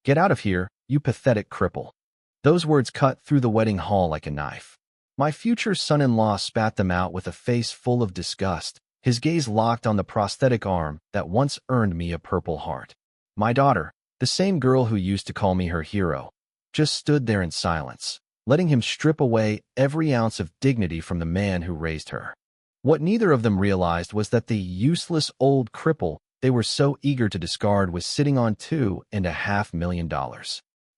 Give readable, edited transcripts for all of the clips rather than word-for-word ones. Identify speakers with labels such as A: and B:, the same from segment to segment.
A: "Get out of here, you pathetic cripple." Those words cut through the wedding hall like a knife. My future son-in-law spat them out with a face full of disgust, his gaze locked on the prosthetic arm that once earned me a Purple Heart. My daughter, the same girl who used to call me her hero, just stood there in silence, letting him strip away every ounce of dignity from the man who raised her. What neither of them realized was that the useless old cripple they were so eager to discard was sitting on $2.5 million.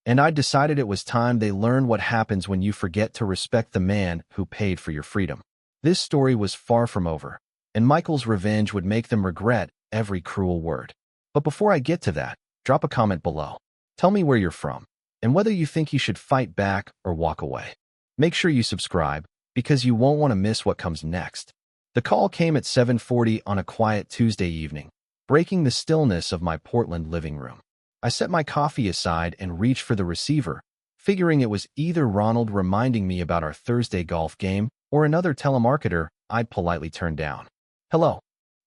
A: And I decided it was time they learned what happens when you forget to respect the man who paid for your freedom. This story was far from over, and Michael's revenge would make them regret every cruel word. But before I get to that, drop a comment below. Tell me where you're from, and whether you think he should fight back or walk away. Make sure you subscribe, because you won't want to miss what comes next. The call came at 7:40 on a quiet Tuesday evening, breaking the stillness of my Portland living room. I set my coffee aside and reached for the receiver, figuring it was either Ronald reminding me about our Thursday golf game or another telemarketer I'd politely turned down. "Hello,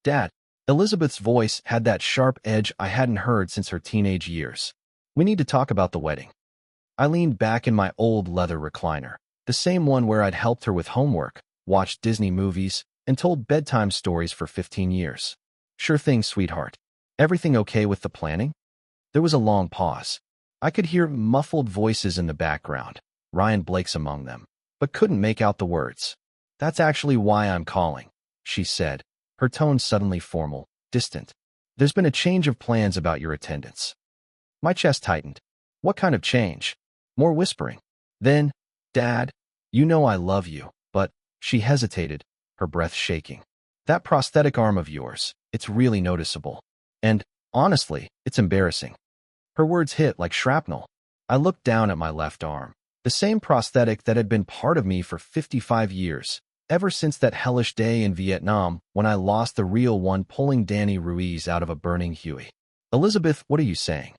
A: Dad." Elizabeth's voice had that sharp edge I hadn't heard since her teenage years. "We need to talk about the wedding." I leaned back in my old leather recliner, the same one where I'd helped her with homework, watched Disney movies, and told bedtime stories for 15 years. "Sure thing, sweetheart. Everything okay with the planning?" There was a long pause. I could hear muffled voices in the background, Ryan Blake's among them, but couldn't make out the words. "That's actually why I'm calling," she said, her tone suddenly formal, distant. "There's been a change of plans about your attendance." My chest tightened. "What kind of change?" More whispering. Then, "Dad, you know I love you, but—" She hesitated, her breath shaking. "That prosthetic arm of yours, it's really noticeable. And, honestly, it's embarrassing." Her words hit like shrapnel. I looked down at my left arm, the same prosthetic that had been part of me for 55 years, ever since that hellish day in Vietnam when I lost the real one pulling Danny Ruiz out of a burning Huey. "Elizabeth, what are you saying?"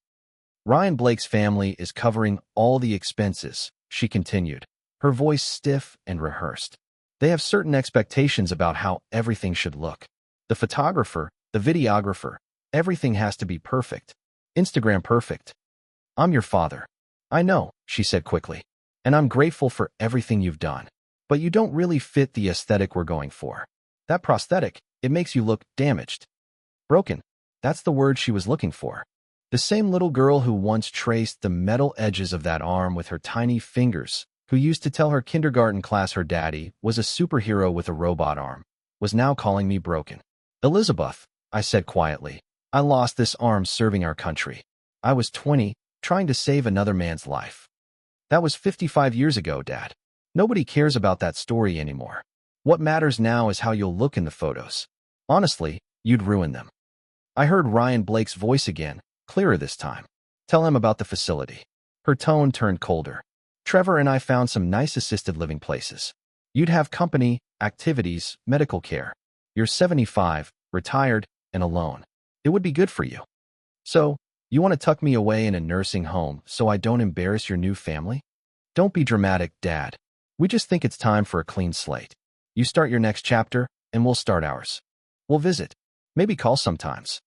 A: "Ryan Blake's family is covering all the expenses," she continued, her voice stiff and rehearsed. "They have certain expectations about how everything should look. The photographer, the videographer, everything has to be perfect. Instagram perfect." "I'm your father." "I know," she said quickly, "and I'm grateful for everything you've done. But you don't really fit the aesthetic we're going for. That prosthetic, it makes you look damaged." Broken. That's the word she was looking for. The same little girl who once traced the metal edges of that arm with her tiny fingers, who used to tell her kindergarten class her daddy was a superhero with a robot arm, was now calling me broken. "Elizabeth," I said quietly, "I lost this arm serving our country. I was 20, trying to save another man's life. That was 55 years ago, Dad. Nobody cares about that story anymore. What matters now is how you'll look in the photos. Honestly, you'd ruin them." I heard Ryan Blake's voice again, clearer this time. "Tell him about the facility." Her tone turned colder. "Trevor and I found some nice assisted living places. You'd have company, activities, medical care. You're 75, retired, and alone. It would be good for you. So, you want to tuck me away in a nursing home so I don't embarrass your new family? Don't be dramatic, Dad. We just think it's time for a clean slate. You start your next chapter, and we'll start ours. We'll visit. Maybe call sometimes."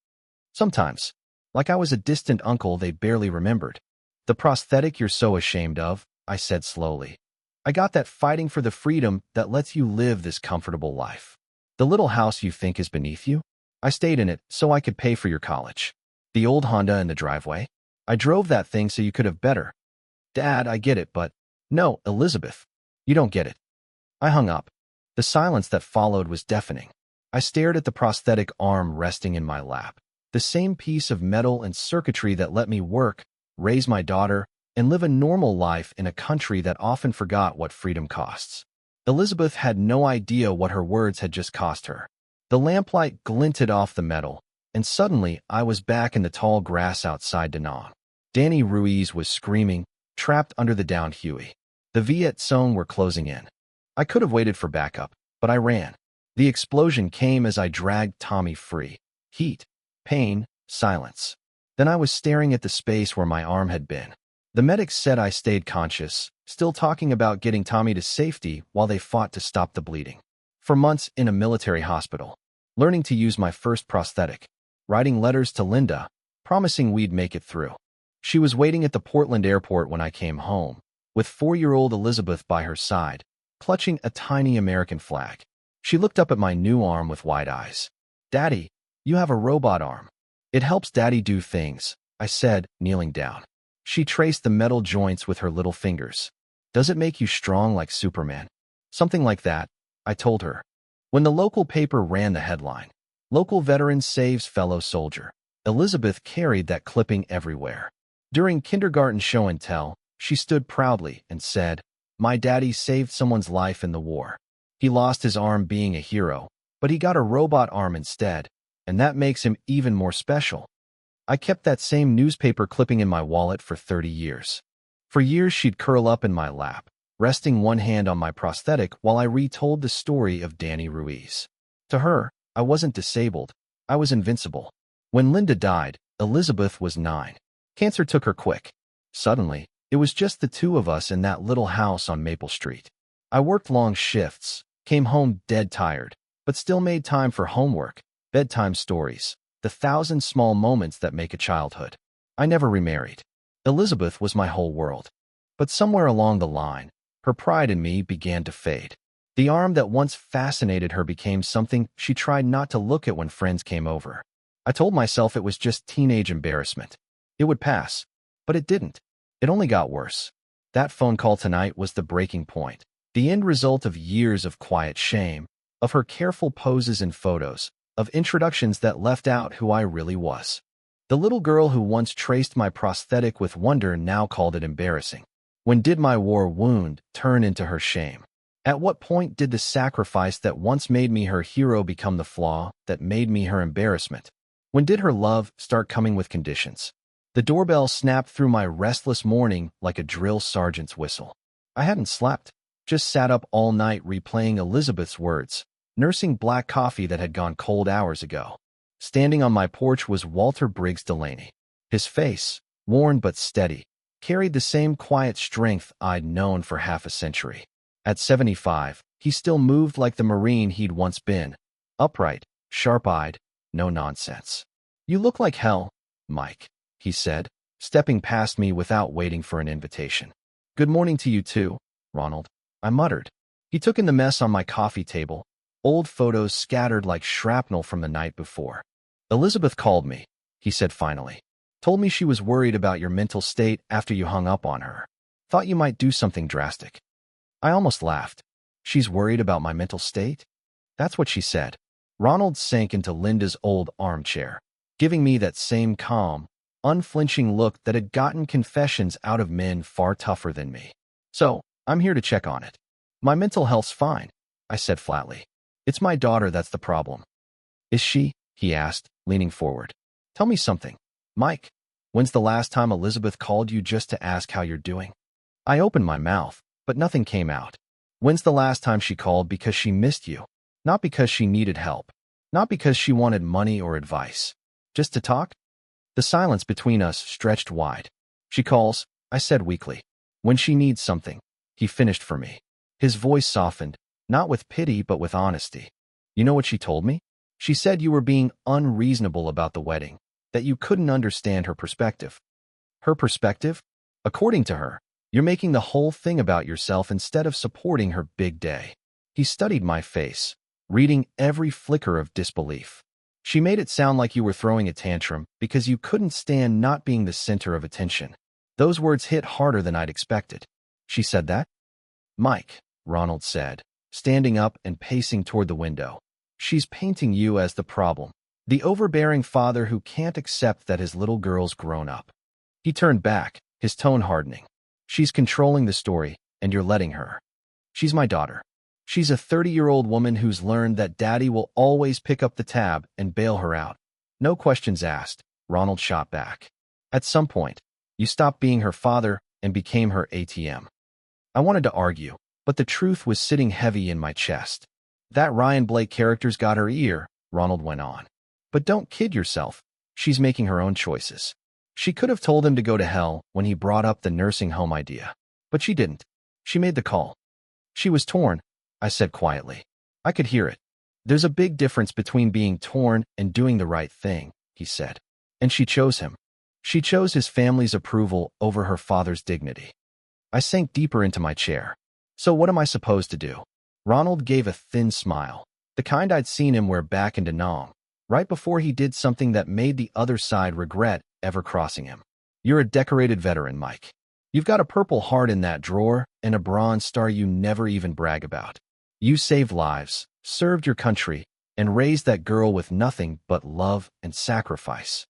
A: Sometimes. Like I was a distant uncle they barely remembered. "The prosthetic you're so ashamed of," I said slowly. "I got that fighting for the freedom that lets you live this comfortable life. The little house you think is beneath you? I stayed in it so I could pay for your college. The old Honda in the driveway? I drove that thing so you could have better." "Dad, I get it, but—" "No, Elizabeth. You don't get it." I hung up. The silence that followed was deafening. I stared at the prosthetic arm resting in my lap, the same piece of metal and circuitry that let me work, raise my daughter, and live a normal life in a country that often forgot what freedom costs. Elizabeth had no idea what her words had just cost her. The lamplight glinted off the metal, and suddenly I was back in the tall grass outside Da Nang. Danny Ruiz was screaming, trapped under the downed Huey. The Viet Cong were closing in. I could have waited for backup, but I ran. The explosion came as I dragged Tommy free. Heat, pain, silence. Then I was staring at the space where my arm had been. The medics said I stayed conscious, still talking about getting Tommy to safety while they fought to stop the bleeding. For months in a military hospital, learning to use my first prosthetic, writing letters to Linda, promising we'd make it through. She was waiting at the Portland airport when I came home, with 4-year-old Elizabeth by her side, clutching a tiny American flag. She looked up at my new arm with wide eyes. "Daddy, you have a robot arm." "It helps Daddy do things," I said, kneeling down. She traced the metal joints with her little fingers. "Does it make you strong like Superman?" "Something like that," I told her. When the local paper ran the headline, "Local Veteran Saves Fellow Soldier," Elizabeth carried that clipping everywhere. During kindergarten show and tell, she stood proudly and said, "My daddy saved someone's life in the war. He lost his arm being a hero, but he got a robot arm instead, and that makes him even more special." I kept that same newspaper clipping in my wallet for 30 years. For years she'd curl up in my lap, resting one hand on my prosthetic while I retold the story of Danny Ruiz. To her, I wasn't disabled, I was invincible. When Linda died, Elizabeth was 9. Cancer took her quick. Suddenly, it was just the two of us in that little house on Maple Street. I worked long shifts, came home dead tired, but still made time for homework, bedtime stories, the 1,000 small moments that make a childhood. I never remarried. Elizabeth was my whole world. But somewhere along the line, her pride in me began to fade. The arm that once fascinated her became something she tried not to look at when friends came over. I told myself it was just teenage embarrassment. It would pass. But it didn't. It only got worse. That phone call tonight was the breaking point. The end result of years of quiet shame, of her careful poses and photos, of introductions that left out who I really was. The little girl who once traced my prosthetic with wonder now called it embarrassing. When did my war wound turn into her shame? At what point did the sacrifice that once made me her hero become the flaw that made me her embarrassment? When did her love start coming with conditions? The doorbell snapped through my restless morning like a drill sergeant's whistle. I hadn't slept, just sat up all night replaying Elizabeth's words, nursing black coffee that had gone cold hours ago. Standing on my porch was Walter Briggs Delaney. His face, worn but steady, carried the same quiet strength I'd known for half a century. At 75, he still moved like the Marine he'd once been, upright, sharp-eyed, no nonsense. "You look like hell, Mike," he said, stepping past me without waiting for an invitation. "Good morning to you too, Ronald," I muttered. He took in the mess on my coffee table, old photos scattered like shrapnel from the night before. "Elizabeth called me," he said finally. "Told me she was worried about your mental state after you hung up on her. Thought you might do something drastic." I almost laughed. "She's worried about my mental state?" That's what she said. Ronald sank into Linda's old armchair, giving me that same calm, unflinching look that had gotten confessions out of men far tougher than me. "So, I'm here to check on it." "My mental health's fine," I said flatly. "It's my daughter that's the problem." "Is she?" he asked, leaning forward. "Tell me something. Mike, when's the last time Elizabeth called you just to ask how you're doing?" I opened my mouth, but nothing came out. "When's the last time she called because she missed you? Not because she needed help. Not because she wanted money or advice. Just to talk?" The silence between us stretched wide. "She calls," I said weakly, "when she needs something," he finished for me. His voice softened, not with pity but with honesty. "You know what she told me? She said you were being unreasonable about the wedding, that you couldn't understand her perspective." "Her perspective?" "According to her, you're making the whole thing about yourself instead of supporting her big day." He studied my face, reading every flicker of disbelief. "She made it sound like you were throwing a tantrum because you couldn't stand not being the center of attention." Those words hit harder than I'd expected. "She said that?" "Mike," Ronald said, standing up and pacing toward the window. "She's painting you as the problem, the overbearing father who can't accept that his little girl's grown up." He turned back, his tone hardening. "She's controlling the story, and you're letting her. She's my daughter. She's a 30-year-old woman who's learned that daddy will always pick up the tab and bail her out. No questions asked," Ronald shot back. "At some point, you stopped being her father and became her ATM." I wanted to argue, but the truth was sitting heavy in my chest. "That Ryan Blake character's got her ear," Ronald went on. "But don't kid yourself. She's making her own choices. She could have told him to go to hell when he brought up the nursing home idea. But she didn't. She made the call." "She was torn," I said quietly. I could hear it. "There's a big difference between being torn and doing the right thing," he said. "And she chose him." She chose his family's approval over her father's dignity. I sank deeper into my chair. So what am I supposed to do? Ronald gave a thin smile, the kind I'd seen him wear back in Da Nang, right before he did something that made the other side regret ever crossing him. You're a decorated veteran, Mike. You've got a Purple Heart in that drawer and a Bronze Star you never even brag about. You saved lives, served your country, and raised that girl with nothing but love and sacrifice.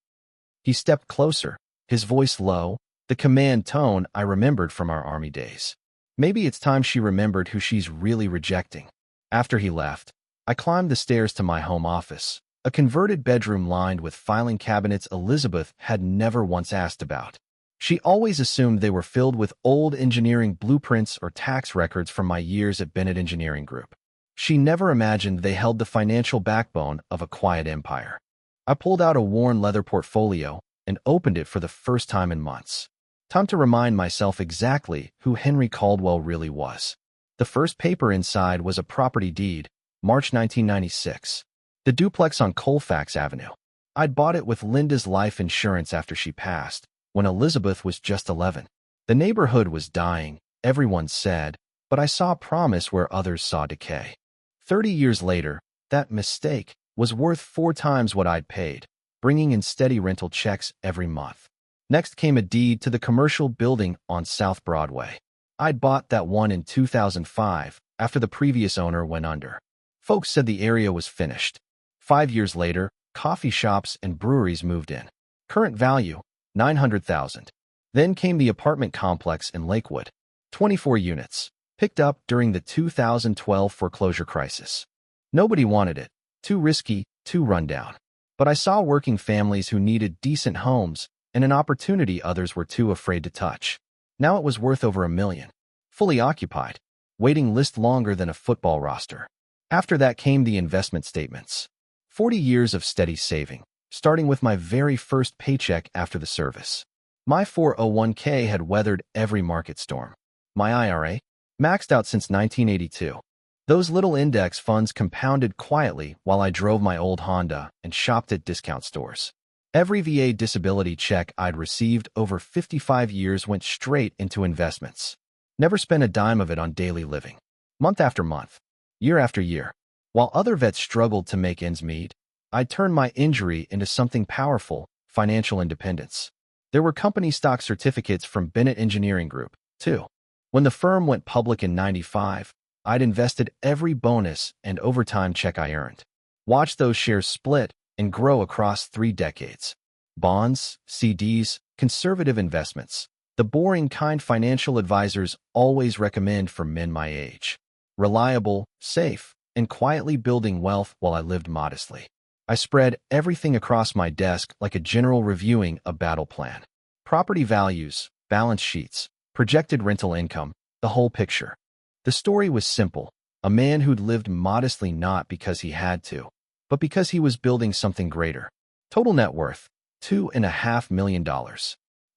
A: He stepped closer, his voice low, the command tone I remembered from our Army days. Maybe it's time she remembered who she's really rejecting. After he left, I climbed the stairs to my home office, a converted bedroom lined with filing cabinets Elizabeth had never once asked about. She always assumed they were filled with old engineering blueprints or tax records from my years at Bennett Engineering Group. She never imagined they held the financial backbone of a quiet empire. I pulled out a worn leather portfolio and opened it for the first time in months. Time to remind myself exactly who Henry Caldwell really was. The first paper inside was a property deed, March 1996. The duplex on Colfax Avenue. I'd bought it with Linda's life insurance after she passed, when Elizabeth was just 11. The neighborhood was dying, everyone said, but I saw promise where others saw decay. 30 years later, that mistake was worth 4 times what I'd paid, bringing in steady rental checks every month. Next came a deed to the commercial building on South Broadway. I'd bought that one in 2005 after the previous owner went under. Folks said the area was finished. 5 years later, coffee shops and breweries moved in. Current value, $900,000. Then came the apartment complex in Lakewood, 24 units, picked up during the 2012 foreclosure crisis. Nobody wanted it, too risky, too rundown. But I saw working families who needed decent homes and an opportunity others were too afraid to touch. Now it was worth over $1 million. Fully occupied, waiting list longer than a football roster. After that came the investment statements. 40 years of steady saving, starting with my very first paycheck after the service. My 401k had weathered every market storm. My IRA, maxed out since 1982. Those little index funds compounded quietly while I drove my old Honda and shopped at discount stores. Every VA disability check I'd received over 55 years went straight into investments. Never spent a dime of it on daily living. Month after month, year after year. While other vets struggled to make ends meet, I turned my injury into something powerful, financial independence. There were company stock certificates from Bennett Engineering Group, too. When the firm went public in '95, I'd invested every bonus and overtime check I earned. Watched those shares split and grow across 3 decades. Bonds, CDs, conservative investments. The boring kind financial advisors always recommend for men my age. Reliable, safe, and quietly building wealth while I lived modestly. I spread everything across my desk like a general reviewing a battle plan. Property values, balance sheets, projected rental income, the whole picture. The story was simple. A man who'd lived modestly not because he had to, but because he was building something greater. Total net worth, $2.5 million.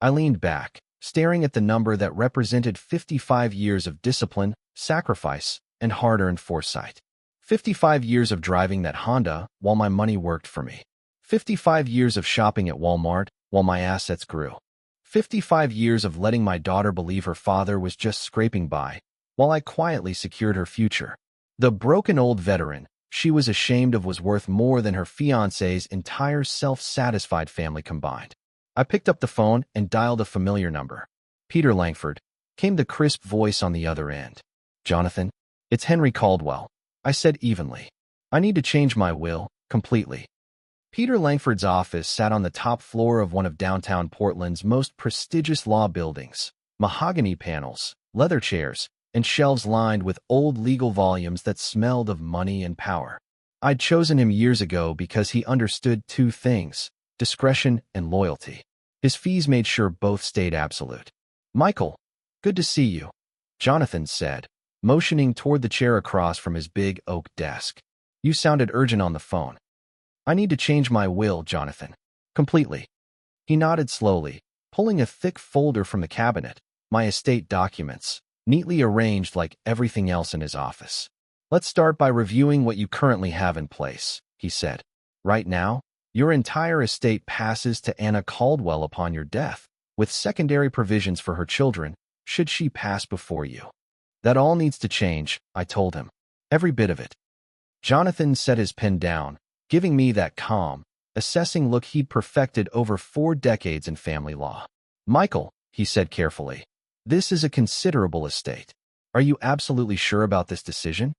A: I leaned back, staring at the number that represented 55 years of discipline, sacrifice, and hard-earned foresight. 55 years of driving that Honda while my money worked for me. 55 years of shopping at Walmart while my assets grew. 55 years of letting my daughter believe her father was just scraping by while I quietly secured her future. The broken old veteran she was ashamed of was worth more than her fiancé's entire self-satisfied family combined. I picked up the phone and dialed a familiar number. Peter Langford, came the crisp voice on the other end. Jonathan, it's Henry Caldwell, I said evenly. I need to change my will, completely. Peter Langford's office sat on the top floor of one of downtown Portland's most prestigious law buildings. Mahogany panels, leather chairs, and shelves lined with old legal volumes that smelled of money and power. I'd chosen him years ago because he understood 2 things, discretion and loyalty. His fees made sure both stayed absolute. Michael, good to see you, Jonathan said, motioning toward the chair across from his big oak desk. You sounded urgent on the phone. I need to change my will, Jonathan. Completely. He nodded slowly, pulling a thick folder from the cabinet, my estate documents, neatly arranged like everything else in his office. Let's start by reviewing what you currently have in place, he said. Right now, Your entire estate passes to Anna Caldwell upon your death, with secondary provisions for her children, should she pass before you. That all needs to change, I told him. Every bit of it. Jonathan set his pen down, giving me that calm, assessing look he'd perfected over 4 decades in family law. Michael, he said carefully, this is a considerable estate. Are you absolutely sure about this decision?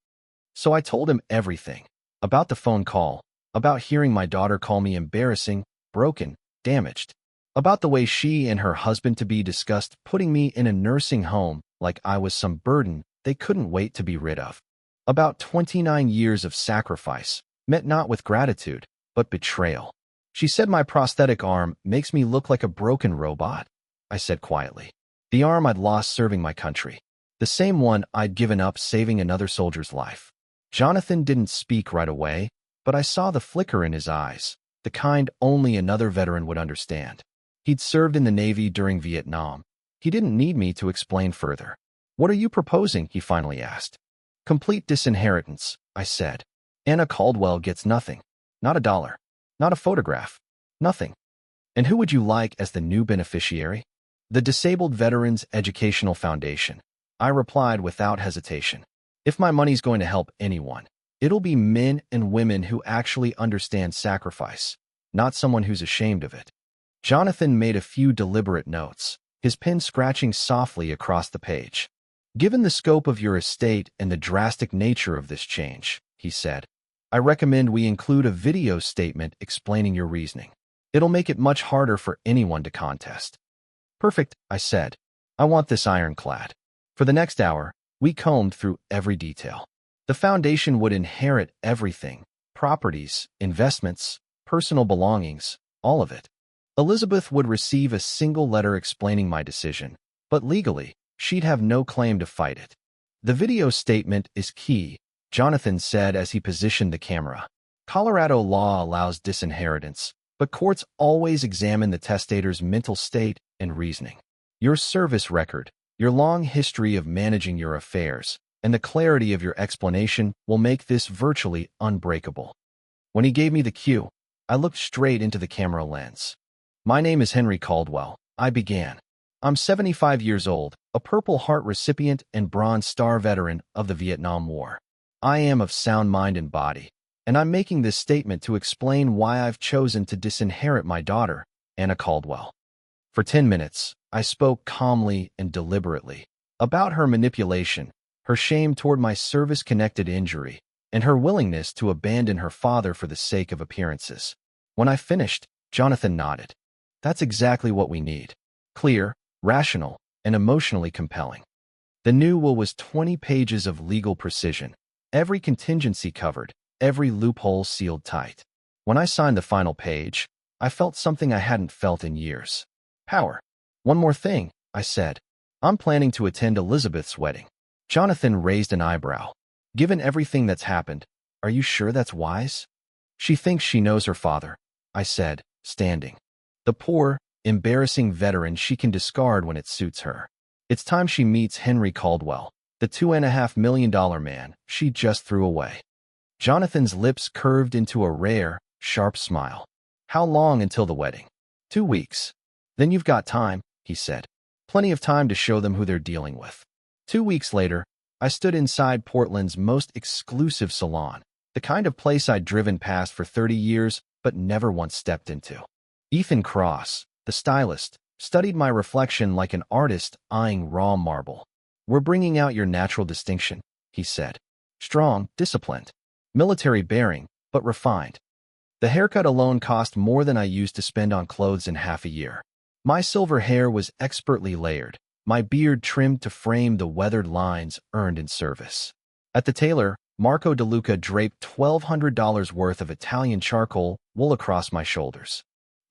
A: So I told him everything. About the phone call, about hearing my daughter call me embarrassing, broken, damaged. About the way she and her husband-to-be discussed putting me in a nursing home like I was some burden they couldn't wait to be rid of. About 29 years of sacrifice, met not with gratitude, but betrayal. She said my prosthetic arm makes me look like a broken robot. I said quietly. The arm I'd lost serving my country. The same one I'd given up saving another soldier's life. Jonathan didn't speak right away, but I saw the flicker in his eyes, the kind only another veteran would understand. He'd served in the Navy during Vietnam. He didn't need me to explain further. What are you proposing? He finally asked. Complete disinheritance, I said. Anna Caldwell gets nothing. Not a dollar. Not a photograph. Nothing. And who would you like as the new beneficiary? The Disabled Veterans Educational Foundation. I replied without hesitation. If my money's going to help anyone, it'll be men and women who actually understand sacrifice, not someone who's ashamed of it. Jonathan made a few deliberate notes, his pen scratching softly across the page. Given the scope of your estate and the drastic nature of this change, he said, I recommend we include a video statement explaining your reasoning. It'll make it much harder for anyone to contest. Perfect, I said. I want this ironclad. For the next hour, we combed through every detail. The foundation would inherit everything, properties, investments, personal belongings, all of it. Elizabeth would receive a single letter explaining my decision, but legally, she'd have no claim to fight it. The video statement is key, Jonathan said as he positioned the camera. Colorado law allows disinheritance, but courts always examine the testator's mental state and reasoning. Your service record, your long history of managing your affairs, and the clarity of your explanation will make this virtually unbreakable. When he gave me the cue, I looked straight into the camera lens. My name is Henry Caldwell, I began. I'm 75 years old, a Purple Heart recipient and Bronze Star veteran of the Vietnam War. I am of sound mind and body, and I'm making this statement to explain why I've chosen to disinherit my daughter, Anna Caldwell. For 10 minutes, I spoke calmly and deliberately about her manipulation, her shame toward my service-connected injury, and her willingness to abandon her father for the sake of appearances. When I finished, Jonathan nodded. That's exactly what we need. Clear, rational, and emotionally compelling. The new will was 20 pages of legal precision, every contingency covered, every loophole sealed tight. When I signed the final page, I felt something I hadn't felt in years. Power. One more thing, I said. I'm planning to attend Elizabeth's wedding. Jonathan raised an eyebrow. Given everything that's happened, are you sure that's wise? She thinks she knows her father, I said, standing. The poor, embarrassing veteran she can discard when it suits her. It's time she meets Henry Caldwell, the $2.5 million man she just threw away. Jonathan's lips curved into a rare, sharp smile. How long until the wedding? 2 weeks. Then you've got time, he said. Plenty of time to show them who they're dealing with. 2 weeks later, I stood inside Portland's most exclusive salon, the kind of place I'd driven past for 30 years but never once stepped into. Ethan Cross, the stylist, studied my reflection like an artist eyeing raw marble. We're bringing out your natural distinction, he said. Strong, disciplined, military bearing, but refined. The haircut alone cost more than I used to spend on clothes in half a year. My silver hair was expertly layered, my beard trimmed to frame the weathered lines earned in service. At the tailor, Marco DeLuca draped $1,200 worth of Italian charcoal wool across my shoulders.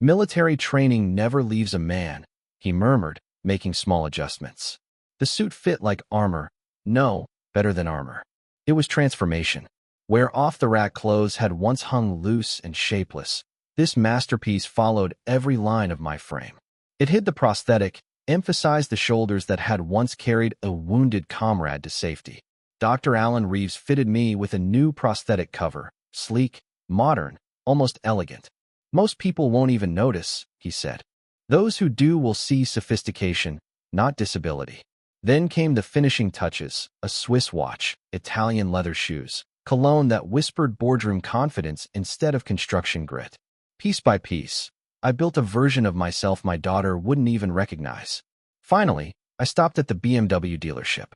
A: Military training never leaves a man, he murmured, making small adjustments. The suit fit like armor. No, better than armor. It was transformation. Where off-the-rack clothes had once hung loose and shapeless, this masterpiece followed every line of my frame. It hid the prosthetic, emphasized the shoulders that had once carried a wounded comrade to safety. Dr. Alan Reeves fitted me with a new prosthetic cover, sleek, modern, almost elegant. Most people won't even notice, he said. Those who do will see sophistication, not disability. Then came the finishing touches, a Swiss watch, Italian leather shoes, cologne that whispered boardroom confidence instead of construction grit. Piece by piece, I built a version of myself my daughter wouldn't even recognize. Finally, I stopped at the BMW dealership.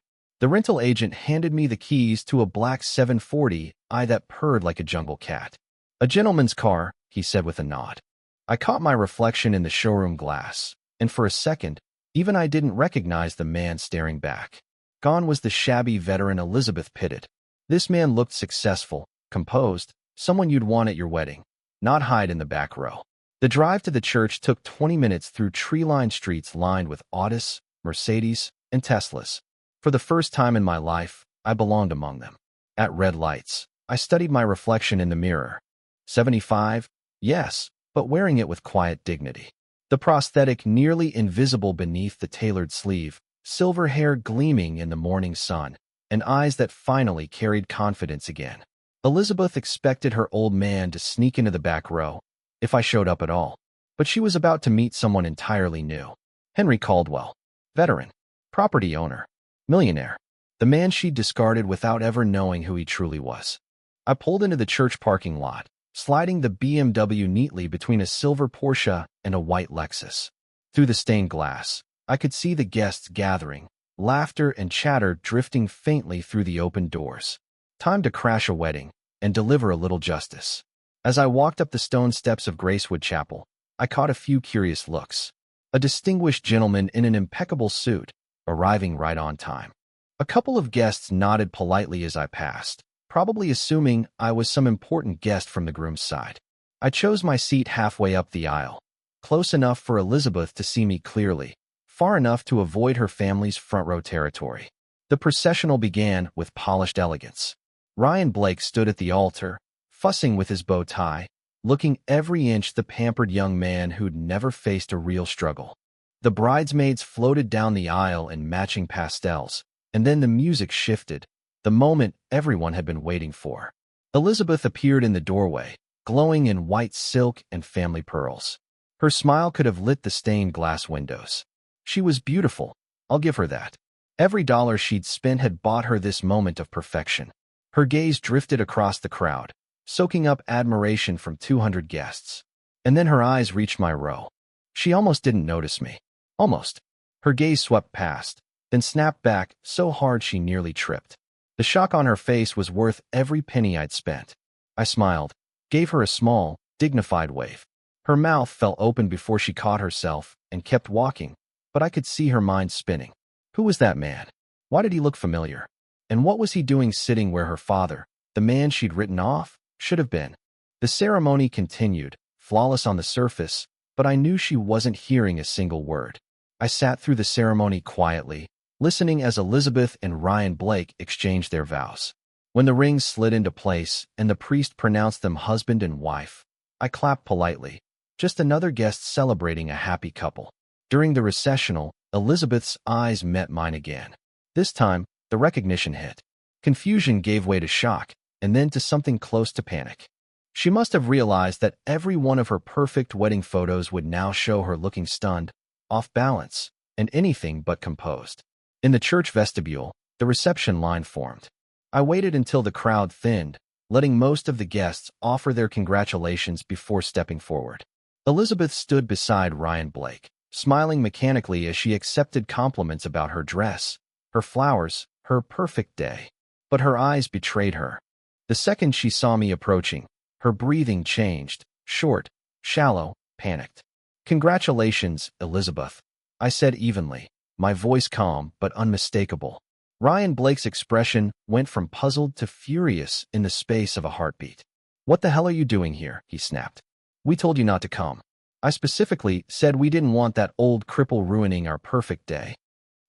A: The rental agent handed me the keys to a black 740i that purred like a jungle cat. A gentleman's car, he said with a nod. I caught my reflection in the showroom glass, and for a second, even I didn't recognize the man staring back. Gone was the shabby veteran Elizabeth pitted. This man looked successful, composed, someone you'd want at your wedding, not hide in the back row. The drive to the church took 20 minutes through tree-lined streets lined with Audis, Mercedes, and Teslas. For the first time in my life, I belonged among them. At red lights, I studied my reflection in the mirror. 75? Yes, but wearing it with quiet dignity. The prosthetic nearly invisible beneath the tailored sleeve, silver hair gleaming in the morning sun, and eyes that finally carried confidence again. Elizabeth expected her old man to sneak into the back row, if I showed up at all. But she was about to meet someone entirely new. Henry Caldwell. Veteran. Property owner. Millionaire. The man she'd discarded without ever knowing who he truly was. I pulled into the church parking lot, sliding the BMW neatly between a silver Porsche and a white Lexus. Through the stained glass, I could see the guests gathering, laughter and chatter drifting faintly through the open doors. Time to crash a wedding and deliver a little justice. As I walked up the stone steps of Gracewood Chapel, I caught a few curious looks. A distinguished gentleman in an impeccable suit, arriving right on time. A couple of guests nodded politely as I passed, probably assuming I was some important guest from the groom's side. I chose my seat halfway up the aisle, close enough for Elizabeth to see me clearly, far enough to avoid her family's front row territory. The processional began with polished elegance. Ryan Blake stood at the altar, fussing with his bow tie, looking every inch the pampered young man who'd never faced a real struggle. The bridesmaids floated down the aisle in matching pastels, and then the music shifted, the moment everyone had been waiting for. Elizabeth appeared in the doorway, glowing in white silk and family pearls. Her smile could have lit the stained glass windows. She was beautiful, I'll give her that. Every dollar she'd spent had bought her this moment of perfection. Her gaze drifted across the crowd, soaking up admiration from 200 guests. And then her eyes reached my row. She almost didn't notice me. Almost. Her gaze swept past, then snapped back so hard she nearly tripped. The shock on her face was worth every penny I'd spent. I smiled, gave her a small, dignified wave. Her mouth fell open before she caught herself and kept walking, but I could see her mind spinning. Who was that man? Why did he look familiar? And what was he doing sitting where her father, the man she'd written off, should have been? The ceremony continued, flawless on the surface, but I knew she wasn't hearing a single word. I sat through the ceremony quietly, listening as Elizabeth and Ryan Blake exchanged their vows. When the rings slid into place and the priest pronounced them husband and wife, I clapped politely, just another guest celebrating a happy couple. During the recessional, Elizabeth's eyes met mine again. This time, the recognition hit. Confusion gave way to shock, and then to something close to panic. She must have realized that every one of her perfect wedding photos would now show her looking stunned, off balance, and anything but composed. In the church vestibule, the reception line formed. I waited until the crowd thinned, letting most of the guests offer their congratulations before stepping forward. Elizabeth stood beside Ryan Blake, smiling mechanically as she accepted compliments about her dress, her flowers, her perfect day. But her eyes betrayed her. The second she saw me approaching, her breathing changed, short, shallow, panicked. "Congratulations, Elizabeth," I said evenly, my voice calm but unmistakable. Ryan Blake's expression went from puzzled to furious in the space of a heartbeat. "What the hell are you doing here?" he snapped. "We told you not to come. I specifically said we didn't want that old cripple ruining our perfect day."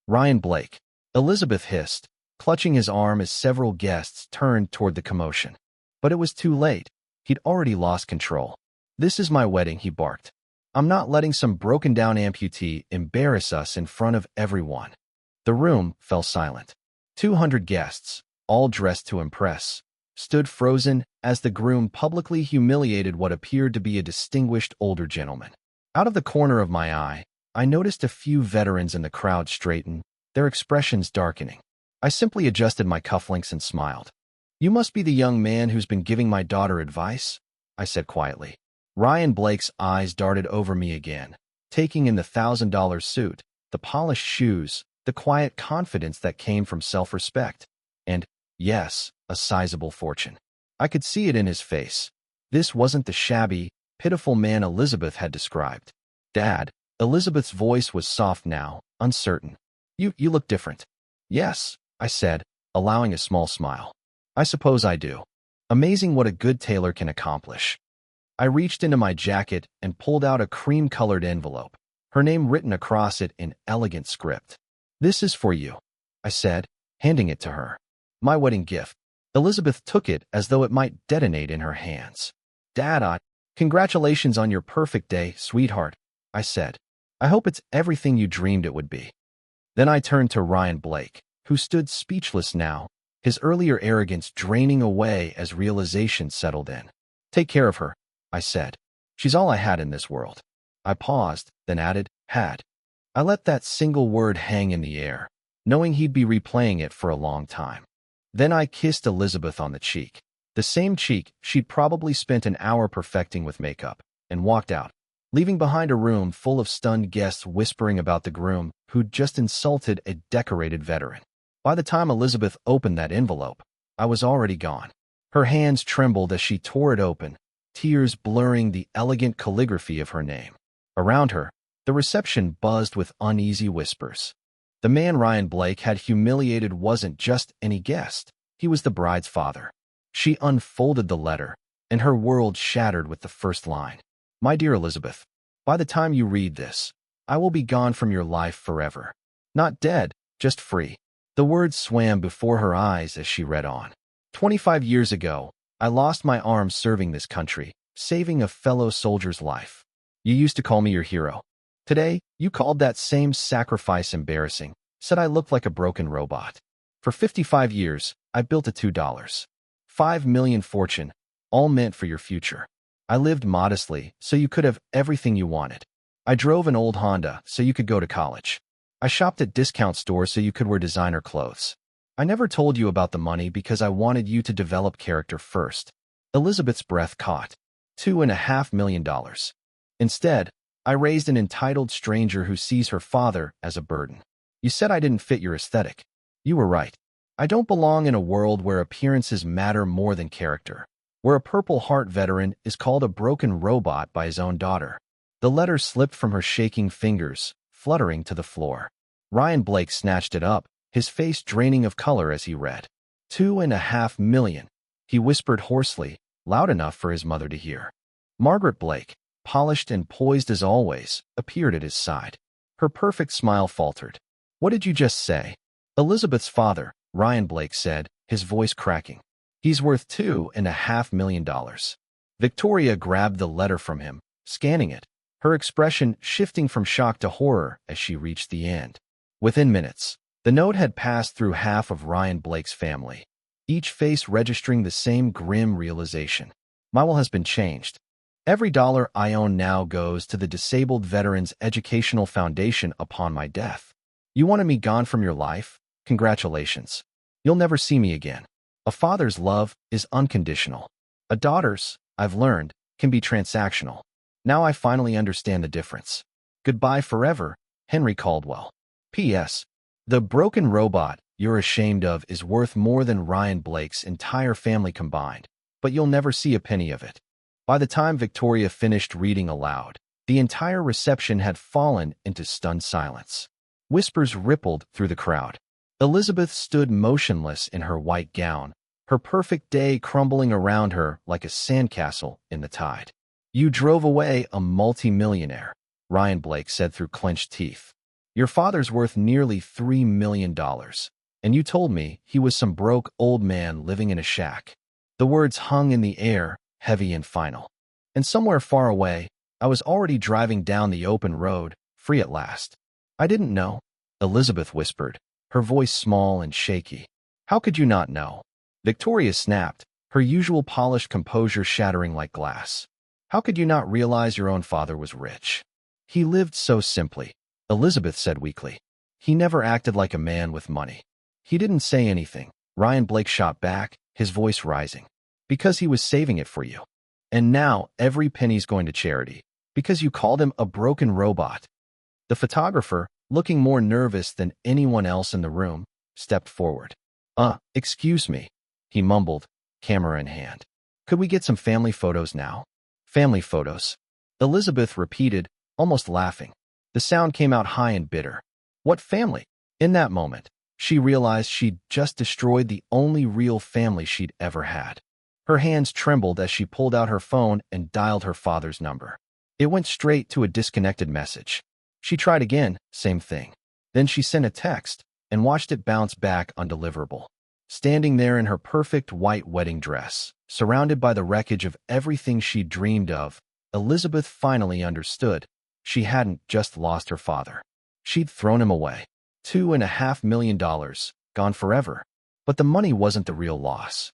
A: "Ryan Blake," Elizabeth hissed, clutching his arm as several guests turned toward the commotion. But it was too late. He'd already lost control. "This is my wedding," he barked. "I'm not letting some broken-down amputee embarrass us in front of everyone." The room fell silent. 200 guests, all dressed to impress, stood frozen, as the groom publicly humiliated what appeared to be a distinguished older gentleman. Out of the corner of my eye, I noticed a few veterans in the crowd straighten, their expressions darkening. I simply adjusted my cufflinks and smiled. "You must be the young man who's been giving my daughter advice," I said quietly. Ryan Blake's eyes darted over me again, taking in the $1,000 suit, the polished shoes, the quiet confidence that came from self-respect, and, yes, a sizable fortune. I could see it in his face. This wasn't the shabby, pitiful man Elizabeth had described. "Dad," Elizabeth's voice was soft now, uncertain. You look different." "Yes," I said, allowing a small smile. "I suppose I do. Amazing what a good tailor can accomplish." I reached into my jacket and pulled out a cream-colored envelope, her name written across it in elegant script. "This is for you," I said, handing it to her. "My wedding gift." Elizabeth took it as though it might detonate in her hands. "Dad, congratulations on your perfect day, sweetheart," I said. "I hope it's everything you dreamed it would be." Then I turned to Ryan Blake, who stood speechless now, his earlier arrogance draining away as realization settled in. "Take care of her," I said. "She's all I had in this world." I paused, then added, "had." I let that single word hang in the air, knowing he'd be replaying it for a long time. Then I kissed Elizabeth on the cheek, the same cheek she'd probably spent an hour perfecting with makeup, and walked out, leaving behind a room full of stunned guests whispering about the groom who'd just insulted a decorated veteran. By the time Elizabeth opened that envelope, I was already gone. Her hands trembled as she tore it open, tears blurring the elegant calligraphy of her name. Around her, the reception buzzed with uneasy whispers. The man Ryan Blake had humiliated wasn't just any guest. He was the bride's father. She unfolded the letter, and her world shattered with the first line. "My dear Elizabeth, by the time you read this, I will be gone from your life forever. Not dead, just free." The words swam before her eyes as she read on. 25 years ago, I lost my arm serving this country, saving a fellow soldier's life. You used to call me your hero. Today, you called that same sacrifice embarrassing, said I looked like a broken robot. For 55 years, I built a $2.5 million fortune, all meant for your future. I lived modestly, so you could have everything you wanted. I drove an old Honda, so you could go to college. I shopped at discount stores so you could wear designer clothes. I never told you about the money because I wanted you to develop character first. Elizabeth's breath caught. $2.5 million. Instead, I raised an entitled stranger who sees her father as a burden. You said I didn't fit your aesthetic. You were right. I don't belong in a world where appearances matter more than character, where a Purple Heart veteran is called a broken robot by his own daughter. The letter slipped from her shaking fingers, fluttering to the floor. Ryan Blake snatched it up, his face draining of color as he read. $2.5 million, he whispered hoarsely, loud enough for his mother to hear. Margaret Blake, polished and poised as always, appeared at his side. Her perfect smile faltered. "What did you just say?" "Elizabeth's father," Ryan Blake said, his voice cracking. "He's worth $2.5 million. Victoria grabbed the letter from him, scanning it, her expression shifting from shock to horror as she reached the end. Within minutes, the note had passed through half of Ryan Blake's family, each face registering the same grim realization. My will has been changed. Every dollar I own now goes to the Disabled Veterans Educational Foundation upon my death. You wanted me gone from your life? Congratulations. You'll never see me again. A father's love is unconditional. A daughter's, I've learned, can be transactional. Now I finally understand the difference. Goodbye forever, Henry Caldwell. P.S. The broken robot you're ashamed of is worth more than Ryan Blake's entire family combined, but you'll never see a penny of it. By the time Victoria finished reading aloud, the entire reception had fallen into stunned silence. Whispers rippled through the crowd. Elizabeth stood motionless in her white gown, her perfect day crumbling around her like a sandcastle in the tide. You drove away a multi-millionaire, Ryan Blake said through clenched teeth. Your father's worth nearly $3 million, and you told me he was some broke old man living in a shack. The words hung in the air, heavy and final. And somewhere far away, I was already driving down the open road, free at last. I didn't know, Elizabeth whispered, her voice small and shaky. How could you not know? Victoria snapped, her usual polished composure shattering like glass. How could you not realize your own father was rich? He lived so simply, Elizabeth said weakly. He never acted like a man with money. He didn't say anything, Ryan Blake shot back, his voice rising. Because he was saving it for you. And now every penny's going to charity. Because you called him a broken robot. The photographer, looking more nervous than anyone else in the room, stepped forward. Excuse me, he mumbled, camera in hand. Could we get some family photos now? Family photos. Elizabeth repeated, almost laughing. The sound came out high and bitter. What family? In that moment, she realized she'd just destroyed the only real family she'd ever had. Her hands trembled as she pulled out her phone and dialed her father's number. It went straight to a disconnected message. She tried again, same thing. Then she sent a text and watched it bounce back undeliverable. Standing there in her perfect white wedding dress, surrounded by the wreckage of everything she'd dreamed of, Elizabeth finally understood. She hadn't just lost her father. She'd thrown him away. $2.5 million, gone forever. But the money wasn't the real loss.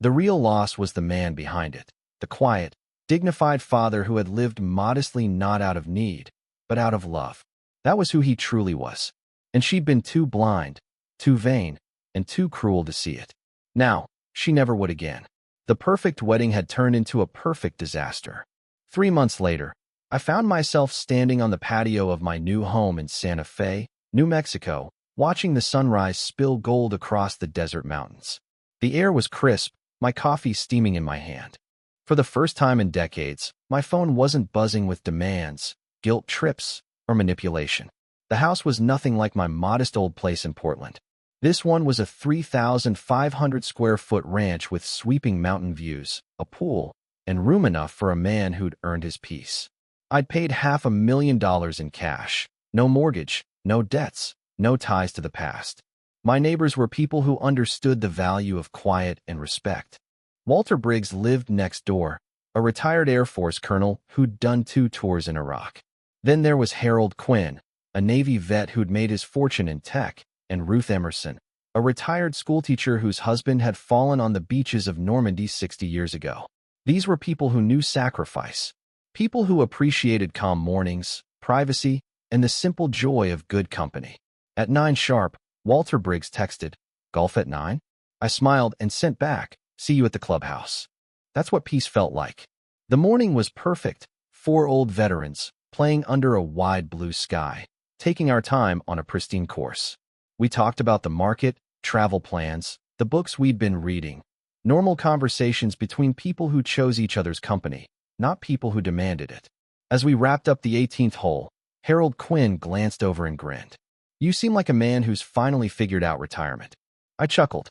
A: The real loss was the man behind it, the quiet, dignified father who had lived modestly not out of need, but out of love. That was who he truly was. And she'd been too blind, too vain, and too cruel to see it. Now, she never would again. The perfect wedding had turned into a perfect disaster. 3 months later, I found myself standing on the patio of my new home in Santa Fe, New Mexico, watching the sunrise spill gold across the desert mountains. The air was crisp, my coffee steaming in my hand. For the first time in decades, my phone wasn't buzzing with demands, guilt trips, or manipulation. The house was nothing like my modest old place in Portland. This one was a 3,500 square foot ranch with sweeping mountain views, a pool, and room enough for a man who'd earned his peace. I'd paid $500,000 in cash. No mortgage, no debts, no ties to the past. My neighbors were people who understood the value of quiet and respect. Walter Briggs lived next door, a retired Air Force colonel who'd done 2 tours in Iraq. Then there was Harold Quinn, a Navy vet who'd made his fortune in tech, and Ruth Emerson, a retired schoolteacher whose husband had fallen on the beaches of Normandy 60 years ago. These were people who knew sacrifice, people who appreciated calm mornings, privacy, and the simple joy of good company. At 9 sharp, Walter Briggs texted, "Golf at 9?" I smiled and sent back, "See you at the clubhouse." That's what peace felt like. The morning was perfect, 4 old veterans, playing under a wide blue sky, taking our time on a pristine course. We talked about the market, travel plans, the books we'd been reading. Normal conversations between people who chose each other's company, not people who demanded it. As we wrapped up the 18th hole, Harold Quinn glanced over and grinned. "You seem like a man who's finally figured out retirement." I chuckled.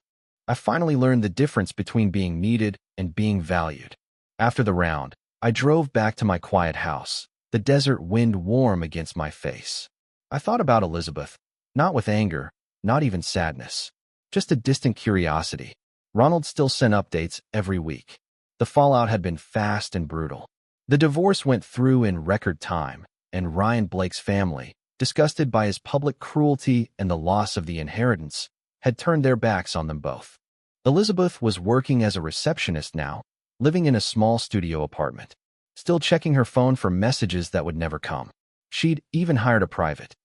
A: I finally learned the difference between being needed and being valued. After the round, I drove back to my quiet house, the desert wind warm against my face. I thought about Elizabeth, not with anger, not even sadness, just a distant curiosity. Ronald still sent updates every week. The fallout had been fast and brutal. The divorce went through in record time, and Ryan Blake's family, disgusted by his public cruelty and the loss of the inheritance, had turned their backs on them both. Elizabeth was working as a receptionist now, living in a small studio apartment, still checking her phone for messages that would never come. She'd even hired a private